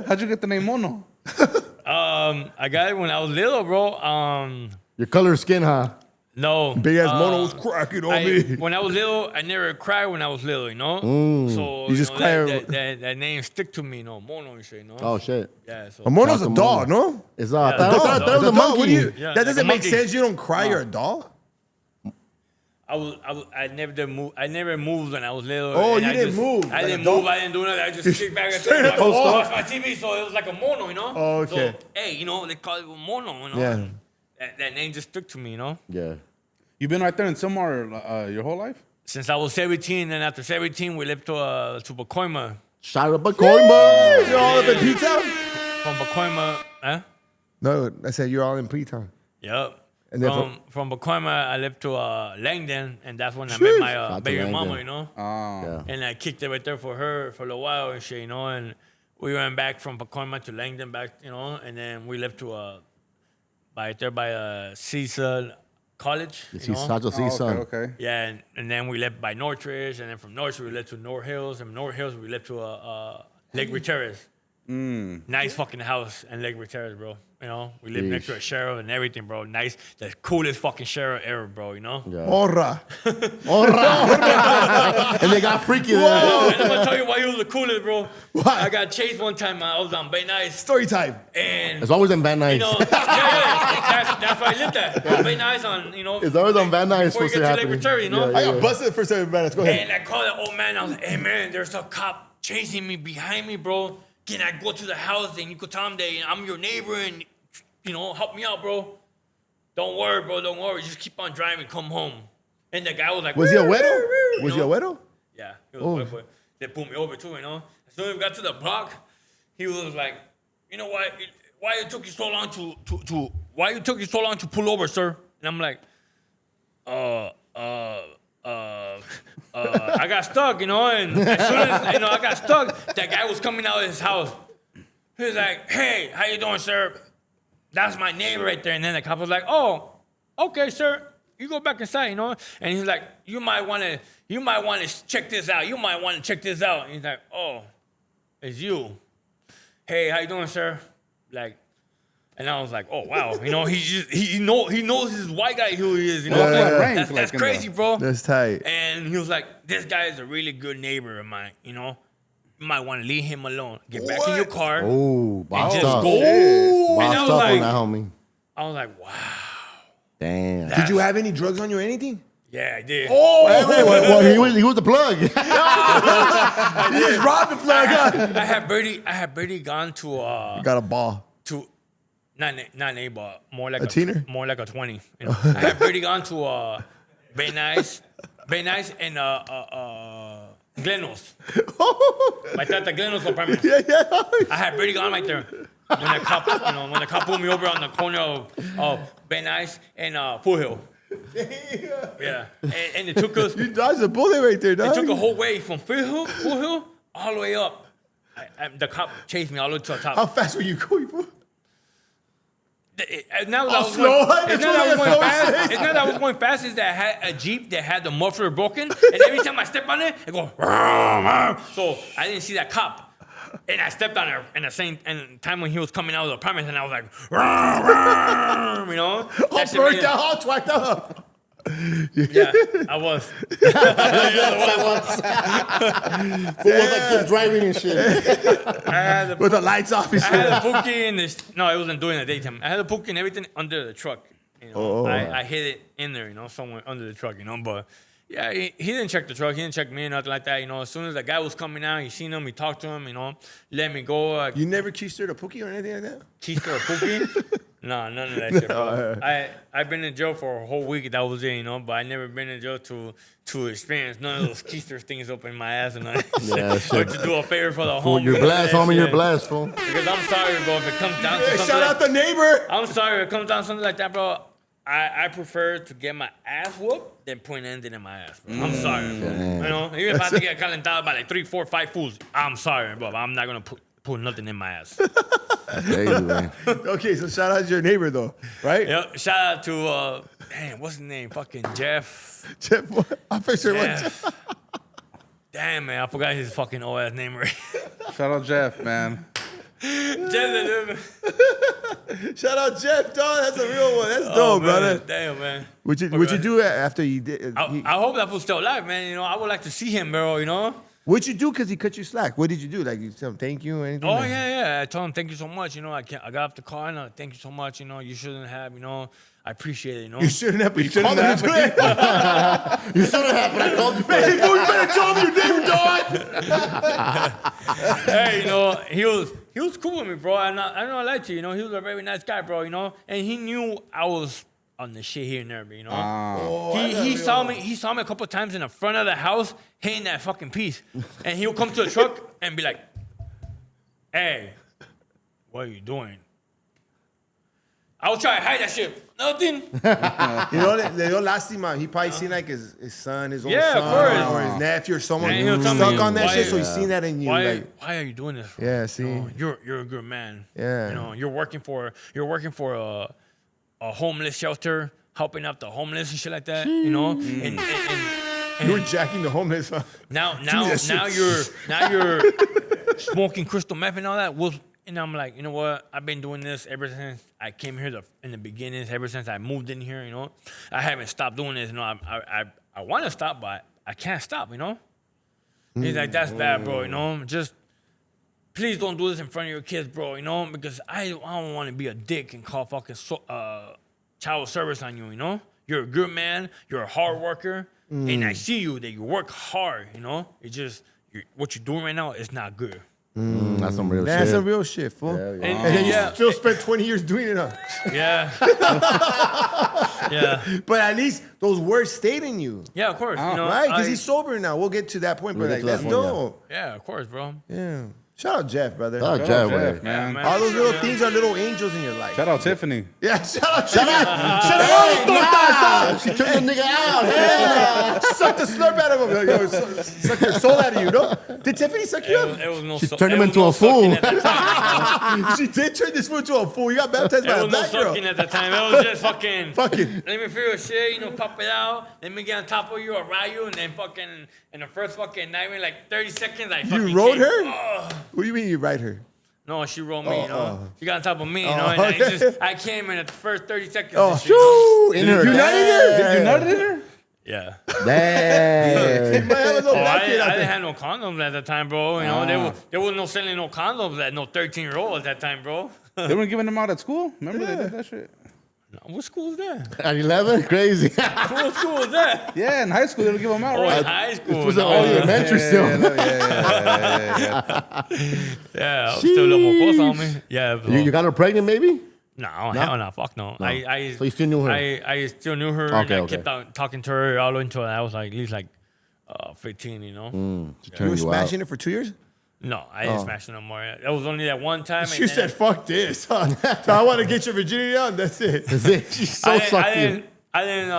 How'd you get the name Mono? I got it when I was little, bro. Your color skin, huh? No. Big ass Mono was cracking on me. When I was little, I never cried when I was little, you know? So You just know, cry. that name stick to me, Mono and shit, you know? Oh, shit. Yeah, so. A Mono's a Chocolate dog, Mono. no? It's Yeah, that was It's a dog. monkey. What do you, Yeah, that like doesn't a make monkey. sense. You don't cry. You're a dog. I never did move. I never moved when I was little. Oh, and you I didn't just, move. I Like didn't a dog? move. I didn't do nothing. I just kicked back and Straight up watch my TV. So it was like a mono, you know. Oh, okay. So, hey, you know they call it mono, you know. Yeah. That name just stuck to me, you know. Yeah. You been right there in Sylmar your whole life? Since I was 17, and after 17, we left to Pacoima. Shout out Bacoima. You're all up in P-Town? From Pacoima, huh? No, I said you're all in P-Town. Yep. And then From Pacoima, I left to Langdon, and that's when I Sheesh. met Shout my out to baby Langdon. mama, you know. Yeah. And I kicked it right there for her for a little while and shit, you know. And we went back from Pacoima to Langdon back, you know. And then we left to by Cecil College. You know? Sacho Cisa. Okay. Yeah, and then we left by Northridge, and then from Northridge we left to North Hills, and North Hills we left to Lake Terrace. Nice fucking house in Lake Terrace, bro. You know, we live next to a sheriff and everything, bro. Nice, the coolest fucking sheriff ever, bro. You know. Yeah. Orra. And they got freaky there. And I'm gonna tell you why he was the coolest, bro. Why? I got chased one time. I was on Bay Nice, Story time. and It's always on Van Nuys. you know, that's where I lived at. On Bay Nice, on you know. It's always on Van Nuys. Before you get to Lake Terrace, you know. Yeah, I got busted for 7 minutes. Go ahead. And I called the old man. I was like, hey, man, there's a cop chasing me behind me, bro. Can I go to the house and you could tell him that I'm your neighbor and, you know, help me out, bro? Don't worry, bro. Don't worry. Just keep on driving. Come home. And the guy was like, Was he a widow? you Was he know? a widow? Yeah. He was a white boy. They pulled me over, too, you know. As soon as we got to the block, he was like, you know what? Why it took you so long why it took you so long to pull over, sir? And I'm like, I got stuck, you know, and as soon as, you know, I got stuck, that guy was coming out of his house. He was like, hey, how you doing, sir? That's my neighbor right there. And then the cop was like, oh, okay, sir. You go back inside, you know? And he's like, you might want to check this out. You might want to check this out. And he's like, oh, it's you. Hey, how you doing, sir? Like, and I was like, oh, wow. You know, he knows this white guy who he is, you know? That's crazy, bro. That's tight. And he was like, this guy is a really good neighbor of mine, you know? You might want to leave him alone. Get back in your car. Oh, and bossed just up. go. And I Bossed was up like, on that homie. I was like, wow. Damn. Did you have any drugs on you or anything? Yeah, I did. Oh, Well, he was the plug. you just robbed the plug. I had Brady gone to Got a ball. to not an A ball, more like A teener? more like a 20. You know? I had Brady gone to Bay Nice and Glenos. Like that, the Glenos apartment. Yeah. I had Brady gone right there. When the cop pulled me over on the corner of Bay Nice and Full Hill. Yeah, and it took us. You dodged a bullet right there, dog. It took a whole way from Full Hill all the way up. The cop chased me all the way to the top. How fast were you going, bro? It's not that I was going fast. Is that I had a Jeep that had the muffler broken, and every time I step on it, it go. So I didn't see that cop, and I stepped on it in the same time when he was coming out of the apartment, and I was like, you know, All burnt out, all twacked up. Yeah, I was. Who was like just driving and shit. I had With the lights off and I shit. had a Pookie in this. No, it wasn't doing the daytime. I had a Pookie and everything under the truck. You know, I hid it in there, you know, somewhere under the truck, you know. But yeah, he didn't check the truck. He didn't check me, nothing like that. You know, as soon as the guy was coming out, he seen him, he talked to him, you know, let me go. You never keistered a Pookie or anything like that? Keister or Pookie? No, none of that shit, bro. I've been in jail for a whole week. That was it, you know. But I never been in jail to experience none of those keister things up in my ass and Yeah, or to do a favor for the Fool, home. you're blessed, homie. You're blessed, fool. Because I'm sorry, bro. If it comes down to Hey, something shout like, out the neighbor. I'm sorry, if it comes down to something like that, bro. I prefer to get my ass whooped than put an ending in my ass, bro. I'm sorry, bro. You know, even if I have to get calentado by like 3, 4, 5 fools, I'm sorry, bro. But I'm not gonna put nothing in my ass. That's crazy, man. Okay, so shout out to your neighbor, though, right? Yep. Shout out to damn, what's his name? Fucking Jeff. Jeff, I'm pretty sure it was Jeff. Damn, man, I forgot his fucking old ass name. Right? Shout out Jeff, man. Shout out Jeff, dog. That's a real one. That's dope, brother. Damn, man. What'd you do after you did? I hope that fool's still alive, man. You know, I would like to see him, bro. You know. What'd you do? Cause he cut you slack. What did you do? Like you tell him thank you or anything? Oh like? yeah. I told him thank you so much. You know, I got off the car and thank you so much. You know, you shouldn't have. You know, I appreciate it. You know. You shouldn't have. But you shouldn't called him have, into it. You should have, but I called you Hey, first. fool, you better tell him your name, dog. Hey, you know, he was cool with me, bro. I know I like you. You know, he was a very nice guy, bro. You know, and he knew I was on the shit here and there, you know. He saw me a couple times in the front of the house hitting that fucking piece, and he would come to the truck and be like, "Hey, what are you doing?" I was trying to hide that shit. Nothing. You know, last time he probably seen like his son, his own Yeah, son, of course. or his nephew or someone And he'll tell me, stuck on that why- shit. So he's seen that in you. Why are you doing this? Bro? Yeah, see? You know, you're a good man. Yeah. You know, you're working for a homeless shelter, helping out the homeless and shit like that. You know, and you were jacking the homeless. Huh? now shit. you're smoking crystal meth and all that. And I'm like, you know what? I've been doing this ever since I came here in the beginnings. Ever since I moved in here, you know, I haven't stopped doing this. You know, I want to stop, but I can't stop. You know, he's like, that's bad, bro. You know, just please don't do this in front of your kids, bro. You know, because I don't want to be a dick and call fucking child service on you. You know, you're a good man. You're a hard worker, and I see you that you work hard. You know, it's just what you're doing right now is not good. That's some real shit. That's some real shit, fool. Yeah, yeah. And And then yeah, you still spent 20 years doing it, huh? yeah, yeah, But at least those words stayed in you, yeah. Of course, you know, right? Because he's sober now. We'll get to that point, but We'll like, get to that's that point, dope. yeah, of course, bro. Yeah. Shout out Jeff, brother. Oh, Jeff, Jeff, man. man. man. All those little things are little angels in your life. Shout out Tiffany. Yeah, shout out Jeff. Wow, she turned the nigga out. Yeah. Suck the slurp out of him. Yo, suck your soul out of you, no? Did Tiffany suck you up? It was no. She su- turned him it was into no a fool. sucking at that time. She did turn this fool into a fool. You got baptized by It a was no black girl. sucking at the time. It was just fucking. Fucking. Let me feel your shit, you know, pop it out. Let me get on top of you, I'll ride you, and then fucking in the first fucking night, in like 30 seconds, I fucking You rode came. her? Oh. What do you mean you ride her? No, she rolled me, you know. oh. She got on top of me, you know, and okay. I came in the first 30 seconds. Oh, and shit, you know? In her. You nutted her? Did you nut in her? Yeah. Damn. Might have a little Oh, black I kid out didn't there. have no condoms at the time, bro. You know, there was no selling no condoms at no 13-year-old at that time, bro. They weren't giving them out at school. Remember they did that shit? What school is that? At 11? Crazy. What school is that? Yeah, in high school they would give them out, Oh, in right? high school. This was no. only elementary still. Yeah, I was still a little more close on me. Yeah. Bro. You got her pregnant, maybe? No, hell no, fuck no. No. I So you still knew her? I still knew her. Okay, and I okay. kept on talking to her all until I was like at least like 15, you know. She You turned were you out. smashing it for 2 years? No, I didn't smash it no more. That was only that one time. She said, fuck this. Huh? So I want to get your virginity out, and that's it. That's it. She so sucked you. I didn't.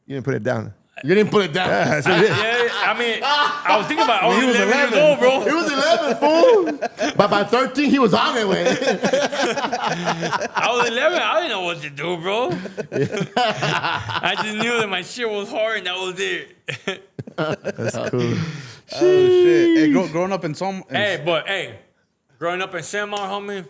You didn't put it down. You didn't put it down. That's it. Yeah, I mean, I was thinking about. I was He was 11 years 11. old, bro. He was 11, fool. But by 13, he was on it, way. I was 11. I didn't know what to do, bro. I just knew that my shit was hard, and that was it. That's cool. Oh shit! Hey, growing up in some. Hey, growing up in Selmar, homie.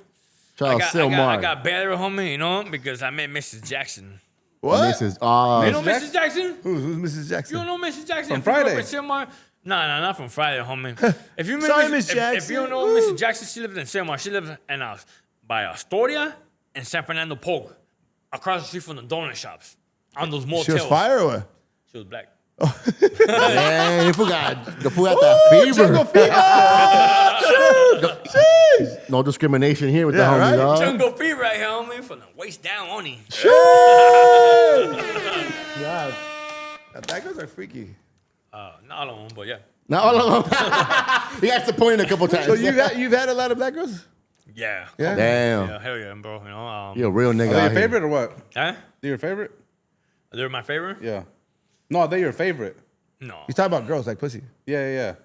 Shout out I got better, homie, you know, because I met Mrs. Jackson. What? This is, You know Mrs. Mrs. Jackson? Who's Mrs. You Jackson? don't know Mrs. Jackson? From If you grew up Friday. in Selmar? No, not from Friday, homie. If you Sorry, remember, Miss if Jackson. you don't know Woo. Mrs. Jackson, she lived in Selmar. She lived in by Astoria and San Fernando Polk, across the street from the donut shops, on those motels. She was fire or what? She was black. Man, the fool got that fever. Jungle fever. No discrimination here with Yeah, the right? homie, dog. Jungle fever right here, homie, from the waist down, only. God. Black girls are freaky. Not all of them, but yeah. Now, all of them. He has to point a couple times. So you've had a lot of black girls? Yeah. Yeah. Damn. Yeah, hell yeah, bro. You know, You're a real nigga Are they out your here. favorite or what? huh? They your favorite? They're my favorite? Yeah. No, they your favorite. No. He's talking about girls like pussy. Yeah.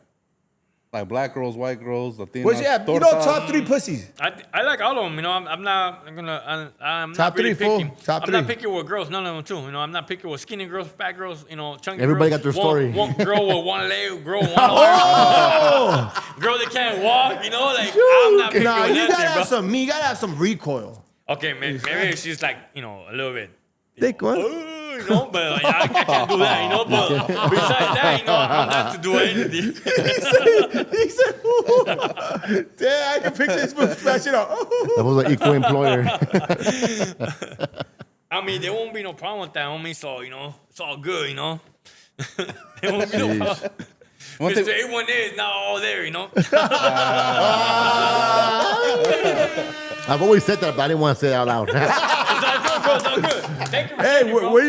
Like black girls, white girls, Latinos. What's yeah? You know, top 3 pussies. I like all of them. You know, I'm not gonna. I'm Top not really 3, fool. picky. Top I'm not 3. picky with girls. None of them too. You know, I'm not picky with skinny girls, fat girls. You know, chunky. Everybody girls. got their story. One girl with one leg, girl with one arm. Girl that can't walk. You know, like I'm not picky Nah, with you nothing, gotta bro. have some. You gotta have some recoil. Okay, maybe she's like, you know, a little bit. Thick one. You know, but like, I can't do that, you know. But besides that, you know, I'm not to do anything. He said, ooh. Damn, I can picture this fool smashing out. That was an equal employer. I mean, there won't be no problem with that, homie. So, you know, it's all good, you know. There won't be no problem. Mr. A1 is not all there, you know. I've always said that, but I didn't want to say it out loud. It's all good, bro. It's all good. Thank you for Hey, saying it, bro. where you